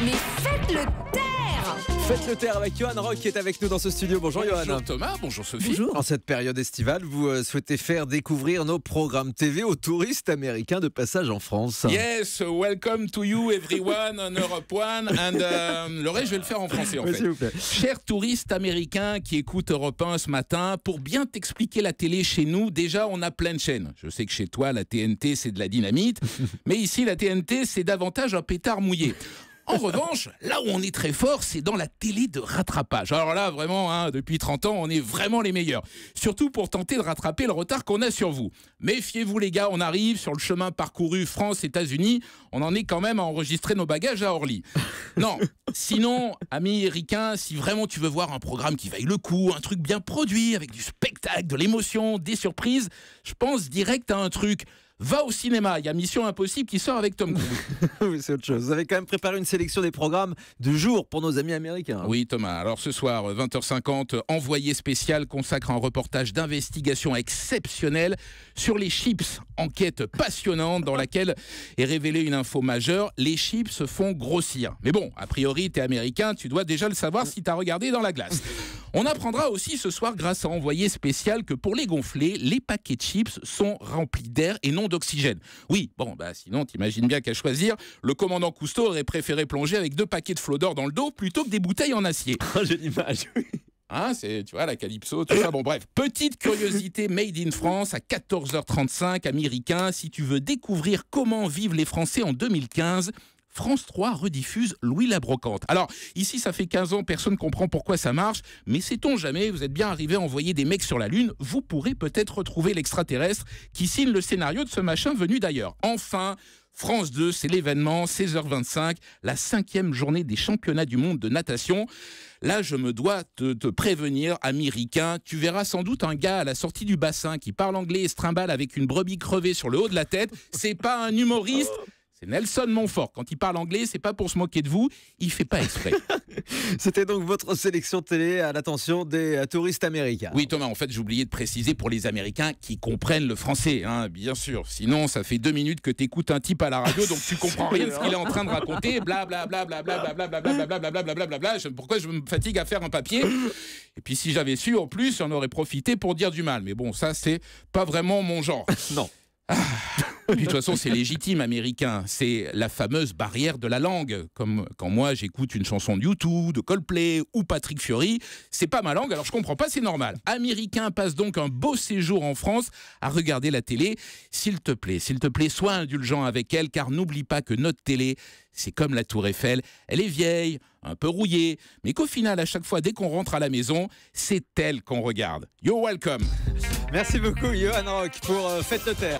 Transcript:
Mais faites le taire! Faites le taire avec Johan Rock qui est avec nous dans ce studio. Bonjour Johan. Bonjour Thomas, bonjour Sophie. Bonjour. En cette période estivale, vous souhaitez faire découvrir nos programmes TV aux touristes américains de passage en France. Yes, welcome to you everyone on Europe One. And le reste, je vais le faire en français en Oui, fait. s'il vous plaît. Chers touristes américains qui écoutent Europe 1 ce matin, pour bien t'expliquer la télé chez nous, déjà on a plein de chaînes. Je sais que chez toi, la TNT c'est de la dynamite, mais ici la TNT c'est davantage un pétard mouillé. En revanche, là où on est très fort, c'est dans la télé de rattrapage. Alors là, vraiment, depuis 30 ans, on est vraiment les meilleurs. Surtout pour tenter de rattraper le retard qu'on a sur vous. Méfiez-vous les gars, on arrive sur le chemin parcouru France-États-Unis. On en est quand même à enregistrer nos bagages à Orly. Non, sinon, américain, si vraiment tu veux voir un programme qui vaille le coup, un truc bien produit, avec du spectacle, de l'émotion, des surprises, je pense direct à un truc. Va au cinéma, il y a Mission Impossible qui sort avec Tom Cruise. Oui, c'est autre chose. Vous avez quand même préparé une sélection des programmes du jour pour nos amis américains. Oui Thomas, alors ce soir, 20h50, Envoyé spécial consacre un reportage d'investigation exceptionnel sur les chips. Enquête passionnante dans laquelle est révélée une info majeure, les chips se font grossir. Mais bon, a priori, t'es américain, tu dois déjà le savoir si t'as regardé dans la glace. On apprendra aussi ce soir, grâce à Envoyé spécial, que pour les gonfler, les paquets de chips sont remplis d'air et non d'oxygène. Oui, bon, sinon, t'imagines bien qu'à choisir, le commandant Cousteau aurait préféré plonger avec 2 paquets de flots d'or dans le dos plutôt que des bouteilles en acier. J'ai l'image, oui. Hein, c'est, tu vois, la Calypso, tout ça. Bon, bref, petite curiosité made in France à 14h35, américain. Si tu veux découvrir comment vivent les Français en 2015, France 3 rediffuse Louis la Brocante. Alors, ici, ça fait 15 ans, personne ne comprend pourquoi ça marche, mais sait-on jamais, vous êtes bien arrivé à envoyer des mecs sur la Lune, vous pourrez peut-être retrouver l'extraterrestre qui signe le scénario de ce machin venu d'ailleurs. Enfin, France 2, c'est l'événement, 16h25, la 5e journée des championnats du monde de natation. Là, je me dois te prévenir, américain, tu verras sans doute un gars à la sortie du bassin qui parle anglais et se trimballe avec une brebis crevée sur le haut de la tête. C'est pas un humoriste. C'est Nelson Montfort. Quand il parle anglais, c'est pas pour se moquer de vous, il fait pas exprès. C'était donc votre sélection télé à l'attention des touristes américains. Oui Thomas, en fait j'ai oublié de préciser pour les Américains qui comprennent le français, bien sûr. Sinon ça fait 2 minutes que t'écoutes un type à la radio, donc tu comprends rien de ce qu'il est en train de raconter. Blablabla, blablabla. Pourquoi je me fatigue à faire un papier? Et puis si j'avais su en plus, j'en aurais profité pour dire du mal. Mais bon, ça c'est pas vraiment mon genre. Non. Puis, de toute façon, c'est légitime, américain. C'est la fameuse barrière de la langue. Comme quand moi, j'écoute une chanson de U2, de Coldplay ou Patrick Fiori, c'est pas ma langue, alors je comprends pas, c'est normal. Américain passe donc un beau séjour en France à regarder la télé. S'il te plaît, sois indulgent avec elle, car n'oublie pas que notre télé, c'est comme la Tour Eiffel. Elle est vieille, un peu rouillée, mais qu'au final, à chaque fois, dès qu'on rentre à la maison, c'est elle qu'on regarde. You're welcome. Merci beaucoup, Johan Rock, pour Faites le taire.